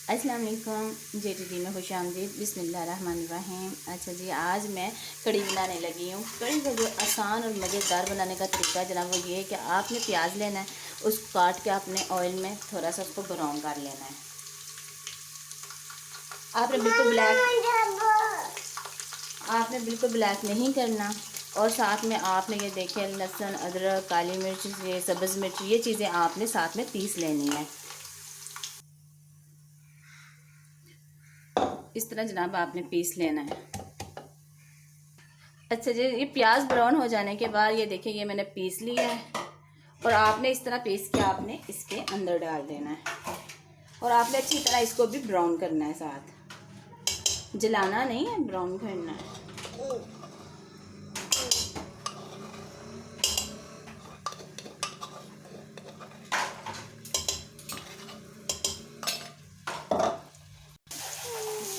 अस्सलाम वालेकुम। JTT में खुश आमदीद। बिस्मिल्लाहिर्रहमानिर्रहीम। अच्छा जी, आज मैं कड़ी बनाने लगी हूँ। कड़ी का जो आसान और मज़ेदार बनाने का तरीका जनाब वो ये है कि आपने प्याज लेना है, उसको काट के आपने ऑयल में थोड़ा सा उसको ब्राउन कर लेना है। आपने बिल्कुल ब्लैक नहीं करना। और साथ में आपने ये देखिए लहसुन, अदरक, काली मिर्च, ये सब्ज़ मिर्च, ये चीज़ें आपने साथ में पीस लेनी है। इस तरह जनाब आपने पीस लेना है। अच्छा जी, ये प्याज ब्राउन हो जाने के बाद ये देखिए ये मैंने पीस लिया है और आपने इस तरह पीस के आपने इसके अंदर डाल देना है और आपने अच्छी तरह इसको भी ब्राउन करना है। साथ जलाना नहीं है, ब्राउन करना है।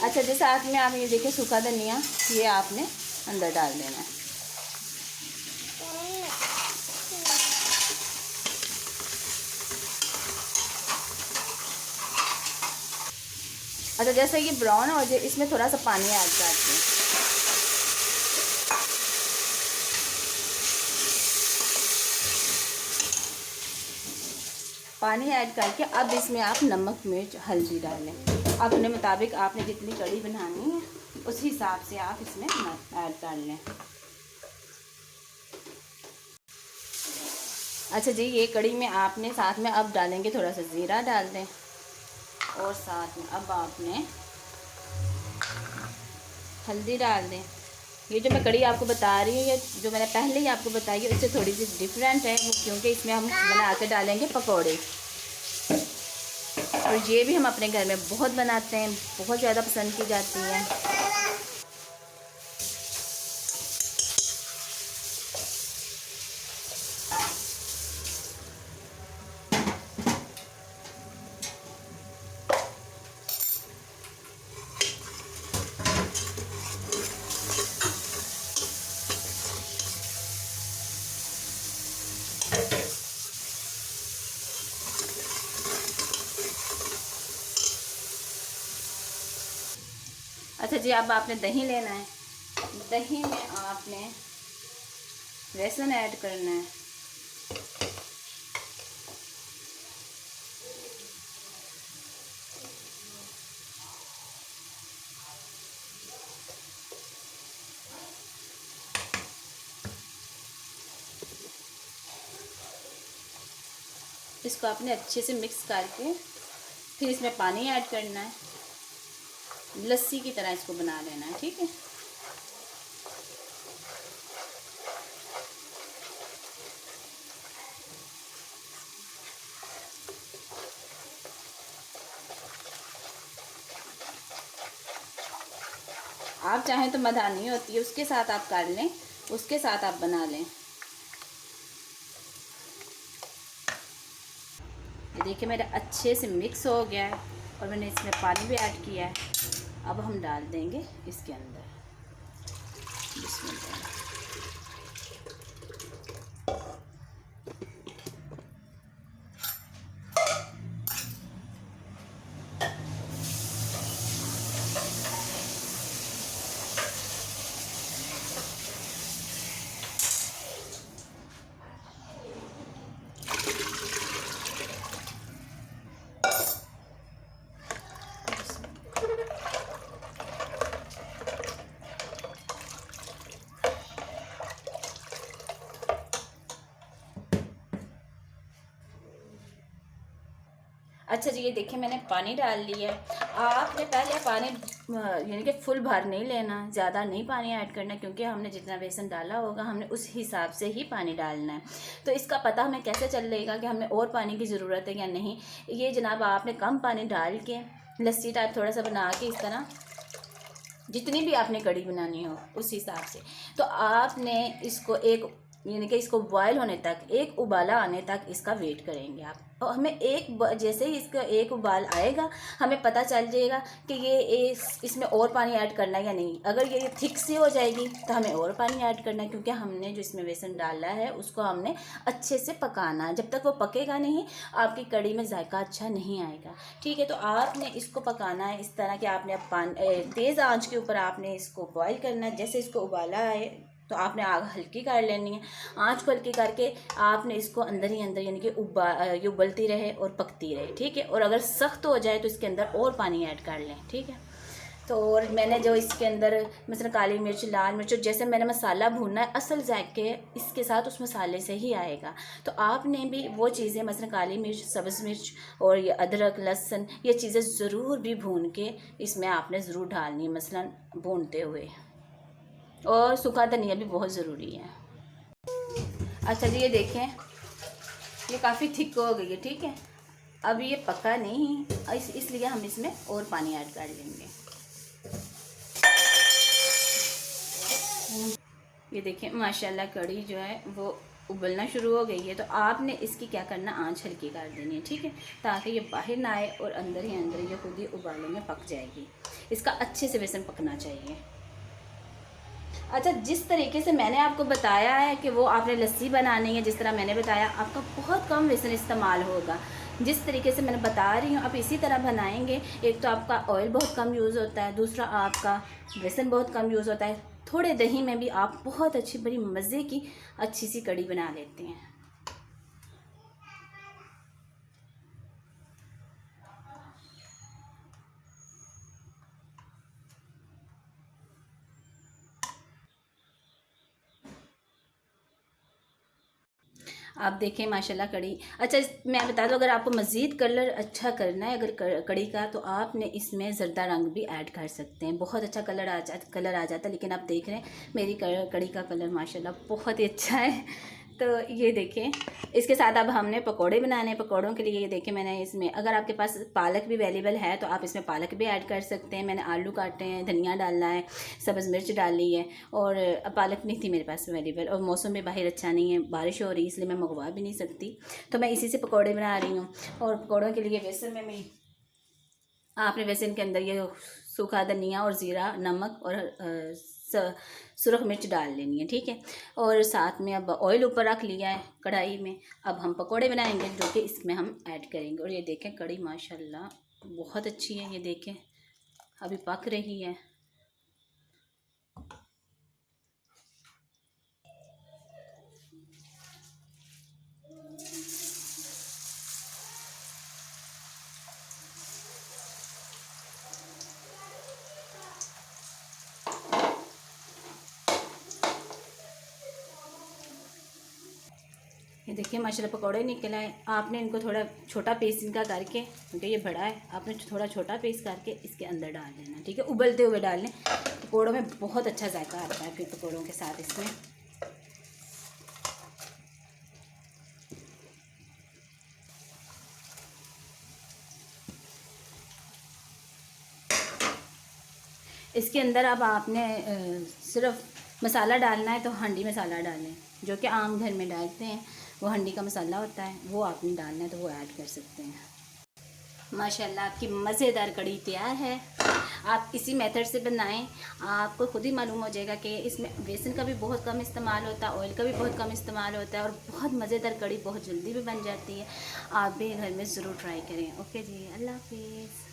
अच्छा जी, साथ में आप ये देखिए सूखा धनिया, ये आपने अंदर डाल देना है। अच्छा, जैसे ये ब्राउन हो जाए इसमें थोड़ा सा पानी ऐड करते हैं। पानी ऐड करके अब इसमें आप नमक, मिर्च, हल्दी डालें अपने मुताबिक। आपने जितनी कड़ी बनानी है उस हिसाब से आप इसमें ऐड कर लें। अच्छा जी, ये कड़ी में आपने साथ में अब डालेंगे थोड़ा सा ज़ीरा डाल दें और साथ में अब आपने हल्दी डाल दें। ये जो मैं कड़ी आपको बता रही हूँ, ये जो मैंने पहले ही आपको बताई है उससे थोड़ी सी डिफरेंट है वो, क्योंकि इसमें हम बना के डालेंगे पकौड़े। और ये भी हम अपने घर में बहुत बनाते हैं, बहुत ज़्यादा पसंद की जाती है। अच्छा जी, अब आपने दही लेना है। दही में आपने लहसुन ऐड करना है। इसको आपने अच्छे से मिक्स करके फिर इसमें पानी ऐड करना है। लस्सी की तरह इसको बना लेना है, ठीक है। आप चाहें तो मधानी होती है उसके साथ आप कर लें, उसके साथ आप बना लें। ये देखिए मेरा अच्छे से मिक्स हो गया है और मैंने इसमें पानी भी ऐड किया है। अब हम डाल देंगे इसके अंदर। बिस्मिल्लाह। अच्छा जी, ये देखिए मैंने पानी डाल लिया है। आपने पहले पानी यानी कि फुल भर नहीं लेना, ज़्यादा नहीं पानी ऐड करना, क्योंकि हमने जितना बेसन डाला होगा हमने उस हिसाब से ही पानी डालना है। तो इसका पता हमें कैसे चलेगा कि हमें और पानी की ज़रूरत है या नहीं। ये जनाब आपने कम पानी डाल के लस्सी टाइप थोड़ा सा बना के इस तरह जितनी भी आपने कड़ी बनानी हो उस हिसाब से, तो आपने इसको एक यानी कि इसको बॉयल होने तक, एक उबाला आने तक इसका वेट करेंगे आप। और हमें जैसे ही इसका एक उबाल आएगा हमें पता चल जाएगा कि ये इसमें और पानी ऐड करना है या नहीं। अगर ये थिक सी हो जाएगी तो हमें और पानी ऐड करना है, क्योंकि हमने जो इसमें बेसन डाला है उसको हमने अच्छे से पकाना है। जब तक वो पकेगा नहीं आपकी कढ़ी में जायका अच्छा नहीं आएगा। ठीक है, तो आपने इसको पकाना है इस तरह कि आपने तेज़ आंच के ऊपर आपने इसको बॉयल करना है। जैसे इसको उबाला आए तो आपने आग हल्की कर लेनी है। आंच को हल्की करके आपने इसको अंदर ही अंदर यानी कि ये उबलती रहे और पकती रहे। ठीक है, और अगर सख्त हो जाए तो इसके अंदर और पानी ऐड कर लें। ठीक है, तो और मैंने जो इसके अंदर मसलन काली मिर्च, लाल मिर्च, जैसे मैंने मसाला भूनना है असल जायके इसके साथ उस मसाले से ही आएगा। तो आपने भी वो चीज़ें मसलन काली मिर्च, सब्ज़ मिर्च और ये अदरक, लहसुन, ये चीज़ें ज़रूर भी भून के इसमें आपने ज़रूर डालनी है मसलन भूनते हुए। और सूखा धनिया भी बहुत ज़रूरी है। अच्छा जी, ये देखें ये काफ़ी थिक हो गई है। ठीक है, अब ये पका नहीं इसलिए हम इसमें और पानी ऐड कर लेंगे। ये देखें माशाल्लाह कढ़ी जो है वो उबलना शुरू हो गई है। तो आपने इसकी क्या करना, आंच हल्की कर देनी है। ठीक है, ताकि ये बाहर ना आए और अंदर ही अंदर ये खुद ही उबाले में पक जाएगी। इसका अच्छे से बेसन पकना चाहिए। अच्छा, जिस तरीके से मैंने आपको बताया है कि वो आपने लस्सी बनानी है, जिस तरह मैंने बताया, आपका बहुत कम बेसन इस्तेमाल होगा। जिस तरीके से मैंने बता रही हूँ आप इसी तरह बनाएंगे। एक तो आपका ऑयल बहुत कम यूज़ होता है, दूसरा आपका बेसन बहुत कम यूज़ होता है। थोड़े दही में भी आप बहुत अच्छी बड़ी मज़े की अच्छी सी कढ़ी बना लेते हैं। आप देखें माशाल्लाह कढ़ी। अच्छा, मैं बता दूं, अगर आपको मज़ीद कलर अच्छा करना है अगर कढ़ी का, तो आपने इसमें ज़रदा रंग भी ऐड कर सकते हैं। बहुत अच्छा कलर आ जाता है। लेकिन आप देख रहे हैं मेरी कढ़ी का कलर माशाल्लाह बहुत ही अच्छा है। तो ये देखें, इसके साथ अब हमने पकोड़े बनाने हैं। पकोड़ों के लिए ये देखें मैंने इसमें, अगर आपके पास पालक भी अवेलेबल है तो आप इसमें पालक भी ऐड कर सकते हैं। मैंने आलू काटे हैं, धनिया डालना है, सब्ज़ मिर्च डाली है, और पालक नहीं थी मेरे पास अवेलेबल, और मौसम भी बाहर अच्छा नहीं है, बारिश हो रही है, इसलिए मैं मंगवा भी नहीं सकती। तो मैं इसी से पकौड़े बना रही हूँ। और पकौड़ों के लिए बेसन में मैं आपने बेसन के अंदर ये सूखा धनिया और ज़ीरा, नमक और सुरख मिर्च डाल लेनी है। ठीक है, और साथ में अब ऑयल ऊपर रख लिया है कढ़ाई में। अब हम पकोड़े बनाएंगे जो कि इसमें हम ऐड करेंगे। और ये देखें कढ़ी माशाल्लाह बहुत अच्छी है। ये देखें अभी पक रही है। ये देखिए माशाल्लाह पकौड़े निकल आए। आपने इनको थोड़ा छोटा पीस इनका करके, क्योंकि ये बड़ा है, आपने थोड़ा छोटा पीस करके इसके अंदर डाल देना। ठीक है, उबलते हुए डाल लें। पकौड़ों में बहुत अच्छा जायका आता है फिर पकौड़ों के साथ इसमें। इसके अंदर अब आपने सिर्फ मसाला डालना है तो हंडी मसाला डालें, जो कि आम घर में डालते हैं। वो हंडी का मसाला होता है, वो आपने डालना है तो वो ऐड कर सकते हैं। माशाल्लाह आपकी मज़ेदार कढ़ी तैयार है। आप इसी मेथड से बनाएं, आपको खुद ही मालूम हो जाएगा कि इसमें बेसन का भी बहुत कम इस्तेमाल होता है, ऑयल का भी बहुत कम इस्तेमाल होता है, और बहुत मज़ेदार कढ़ी बहुत जल्दी भी बन जाती है। आप भी घर में ज़रूर ट्राई करें। ओके जी, अल्लाह हाफिज़।